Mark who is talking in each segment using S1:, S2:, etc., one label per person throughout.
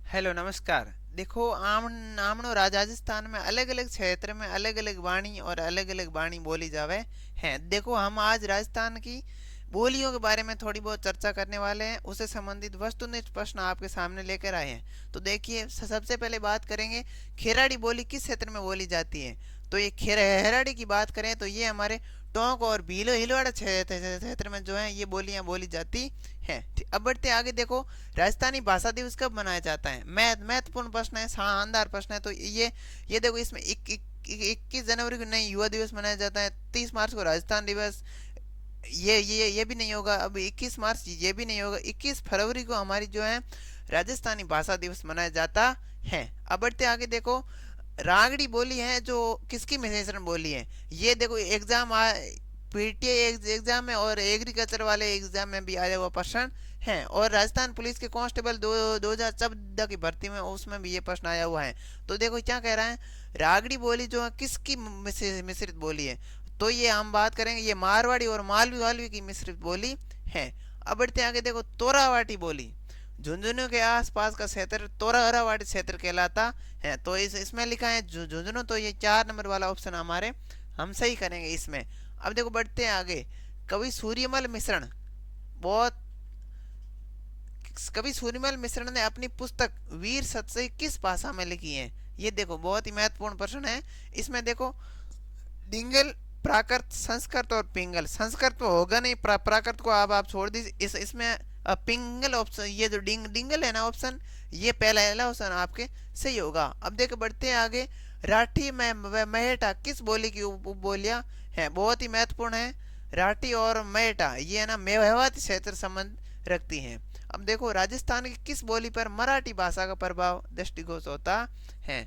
S1: Hello नमस्कार। देखो आमनो राजस्थान में अलग अलग क्षेत्र में अलग अलग वाणी और अलग अलग वाणी बोली जावे हैं। देखो हम आज राजस्थान की बोलियों के बारे में थोड़ी बहुत चर्चा करने वाले हैं। उससे संबंधित वस्तुनिष्ठ प्रश्न आपके सामने लेकर आए हैं। तो देखिए सबसे पहले बात करेंगे खेराड़ी बोली किस क्षेत्र में बोली जाती है। तो ये खेराड़ी की बात करें तो ये हमारे टोंक और भीलवाड़ा क्षेत्र में जो है ये बोलियां बोली जाती हैं। अब बढ़ते आगे। देखो राजस्थानी भाषा दिवस कब मनाया जाता है। महत्वपूर्ण प्रश्न है, शानदार प्रश्न है। तो ये देखो इसमें 21 जनवरी को नहीं युवा दिवस मनाया जाता है। 30 मार्च को राजस्थान दिवस। ये भी नहीं होगा। अब 21 मार्च ये भी नहीं होगा। 21 फरवरी को हमारी जो है राजस्थानी भाषा दिवस मनाया जाता है। अब बढ़ते आगे। देखो रागड़ी बोली है जो किसकी मिश्रण बोली है। ये देखो एग्जाम पीटीए एग्जाम में और एग्रीकल्चर वाले एग्जाम में भी आया हुआ प्रश्न है। और राजस्थान पुलिस के कांस्टेबल 2014 की भर्ती में उसमें भी ये प्रश्न आया हुआ है। तो देखो क्या कह रहा है, रागड़ी बोली जो है किसकी मिश्रित बोली है। तो ये हम बात करेंगे ये मारवाड़ी और मालवी वालवी की मिश्रित बोली है। अब बढ़ते आगे। देखो तोरावाटी बोली झुंझुनू के आसपास का क्षेत्र तोरावाटी क्षेत्र कहलाता है। तो इसमें लिखा है झुंझुनू। तो ये 4 नंबर वाला ऑप्शन हमारे हम सही करेंगे इसमें। अब देखो बढ़ते हैं आगे। कवि सूर्यमल मिश्रण बहुत कवि सूर्यमल मिश्रण ने अपनी पुस्तक वीर सतसई किस भाषा में लिखी है। ये देखो बहुत ही महत्वपूर्ण प्रश्न है। इसमें देखो डिंगल, प्राकृत, संस्कृत और पिंगल। संस्कृत तो होगा नहीं, प्राकृत को आप छोड़ दीजिए। इसमें पिंगल ऑप्शन, ये जो डिंगल है ना ऑप्शन, ये पहला ऑप्शन आपके सही होगा। अब देखो बढ़ते हैं आगे। राठी में महेटा किस बोली की उपबोलियां हैं। बहुत ही महत्वपूर्ण है। राठी और महेटा ये है ना मेवाती क्षेत्र संबंध रखती हैं। अब देखो राजस्थान की किस बोली पर मराठी भाषा का प्रभाव दृष्टिगोचर होता है।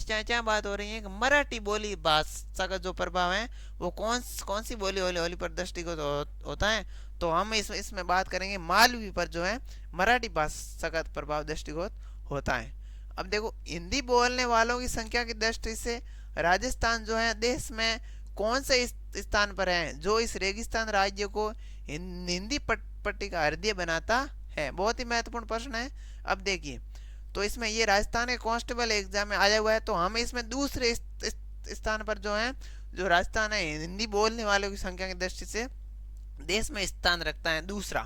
S1: क्या क्या बात हो रही है कि मराठी बोली भाषा का जो प्रभाव है वो कौन सी बोली होली होली पर दृष्टिगत होता है। तो हम इसमें बात करेंगे मालवी पर जो है मराठी भाषा का प्रभाव दृष्टिगत होता है। अब देखो हिंदी बोलने वालों की संख्या की दृष्टि से राजस्थान जो है देश में कौन से स्थान पर है जो इस रेगिस्तान राज्य को हिंदी पट्टी का हृदय बनाता है। बहुत ही महत्वपूर्ण प्रश्न है। अब देखिए तो इसमें ये राजस्थान के कांस्टेबल एग्जाम में आया हुआ है। तो हम इसमें दूसरे स्थान पर जो है जो राजस्थान है हिंदी बोलने वालों की संख्या की दृष्टि से देश में स्थान रखता है दूसरा।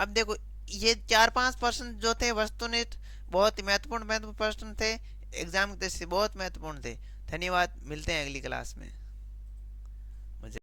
S1: अब देखो ये 4-5 प्रश्न जो थे वस्तुनिष्ठ बहुत ही महत्वपूर्ण प्रश्न थे। एग्जाम की दृष्टि से बहुत महत्वपूर्ण थे। धन्यवाद। मिलते हैं अगली क्लास में।